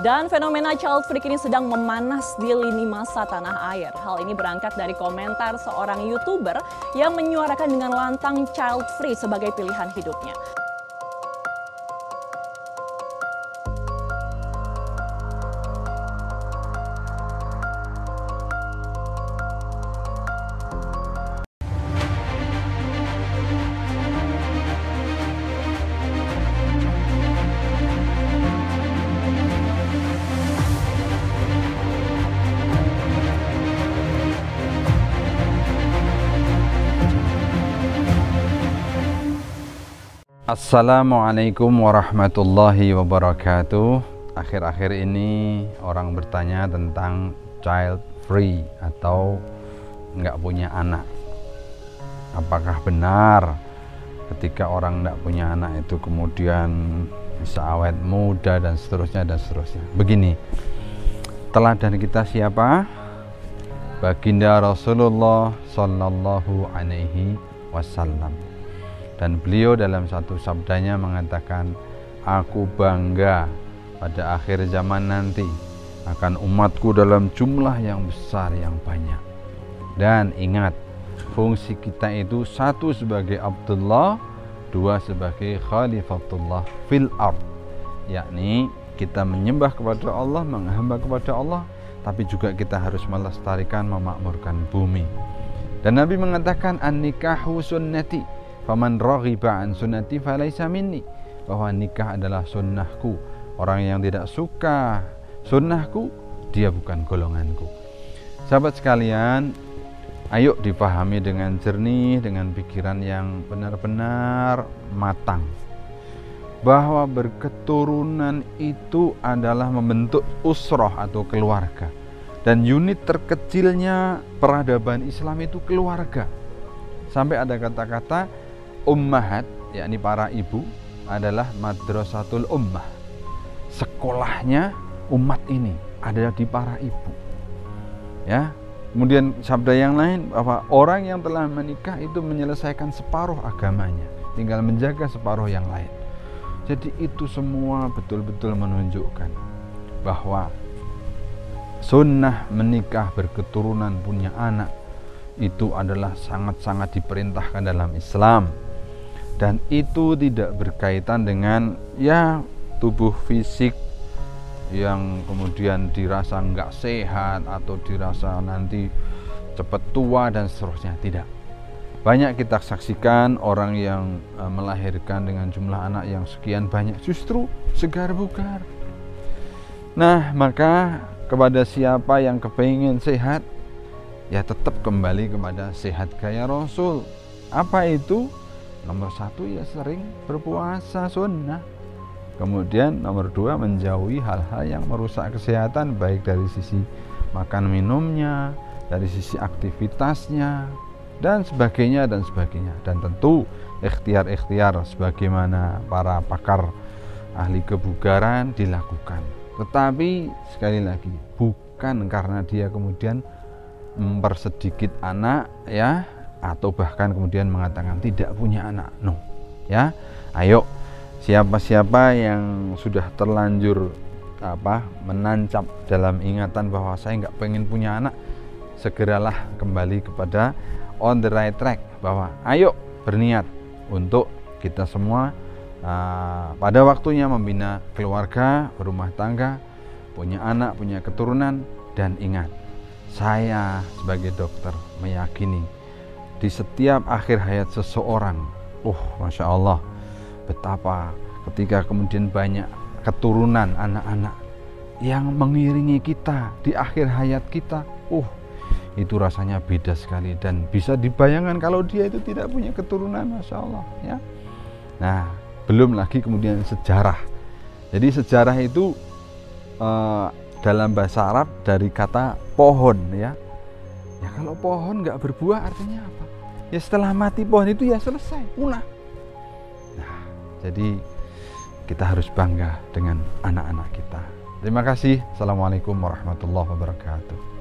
Dan fenomena child free kini sedang memanas di lini masa tanah air. Hal ini berangkat dari komentar seorang YouTuber yang menyuarakan dengan lantang child free sebagai pilihan hidupnya. Assalamualaikum warahmatullahi wabarakatuh. Akhir-akhir ini orang bertanya tentang child free atau nggak punya anak. Apakah benar ketika orang nggak punya anak itu kemudian bisa awet muda dan seterusnya dan seterusnya. Begini, teladan kita siapa? Baginda Rasulullah Sallallahu Alaihi Wasallam. Dan beliau dalam satu sabdanya mengatakan, aku bangga pada akhir zaman nanti akan umatku dalam jumlah yang besar yang banyak. Dan ingat, fungsi kita itu satu sebagai Abdullah, dua sebagai Khalifatullah fil ard, yakni kita menyembah kepada Allah, menghamba kepada Allah, tapi juga kita harus melestarikan, memakmurkan bumi. Dan Nabi mengatakan, an-nikahu sunnati faman raghiba an sunnati falaysa minni, bahwa nikah adalah sunnahku. Orang yang tidak suka sunnahku, dia bukan golonganku. Sahabat sekalian, ayo dipahami dengan jernih, dengan pikiran yang benar-benar matang, bahwa berketurunan itu adalah membentuk usroh atau keluarga. Dan unit terkecilnya peradaban Islam itu keluarga. Sampai ada kata-kata ummahat, yakni para ibu, adalah madrasatul ummah. Sekolahnya umat ini ada di para ibu. Ya. Kemudian sabda yang lain, bahwa orang yang telah menikah itu menyelesaikan separuh agamanya, tinggal menjaga separuh yang lain. Jadi itu semua betul-betul menunjukkan bahwa sunnah menikah, berketurunan, punya anak itu adalah sangat-sangat diperintahkan dalam Islam. Dan itu tidak berkaitan dengan tubuh fisik yang kemudian dirasa nggak sehat atau dirasa nanti cepat tua dan seterusnya. Tidak. Banyak kita saksikan orang yang melahirkan dengan jumlah anak yang sekian banyak justru segar bugar. Nah, maka kepada siapa yang kepingin sehat, ya tetap kembali kepada sehat gaya Rasul. Apa itu? Nomor satu, ya sering berpuasa sunnah. Kemudian nomor dua, menjauhi hal-hal yang merusak kesehatan, baik dari sisi makan minumnya, dari sisi aktivitasnya, dan sebagainya dan sebagainya. Dan tentu ikhtiar-ikhtiar sebagaimana para pakar ahli kebugaran dilakukan. Tetapi sekali lagi, bukan karena dia kemudian mempersedikit anak, ya, atau bahkan kemudian mengatakan tidak punya anak. No, ya. Ayo, siapa-siapa yang sudah terlanjur menancap dalam ingatan bahwa saya nggak pengen punya anak, segeralah kembali kepada on the right track, bahwa ayo berniat untuk kita semua pada waktunya membina keluarga, berumah tangga, punya anak, punya keturunan. Dan ingat, saya sebagai dokter meyakini di setiap akhir hayat seseorang, Masya Allah, betapa ketika kemudian banyak keturunan anak-anak yang mengiringi kita di akhir hayat kita, itu rasanya beda sekali. Dan bisa dibayangkan kalau dia itu tidak punya keturunan, Masya Allah, ya. Nah, belum lagi kemudian sejarah. Jadi sejarah itu dalam bahasa Arab dari kata pohon, ya. Ya, kalau pohon nggak berbuah artinya apa? Ya setelah mati pohon itu ya selesai, punah. Nah, jadi kita harus bangga dengan anak-anak kita. Terima kasih. Assalamualaikum warahmatullahi wabarakatuh.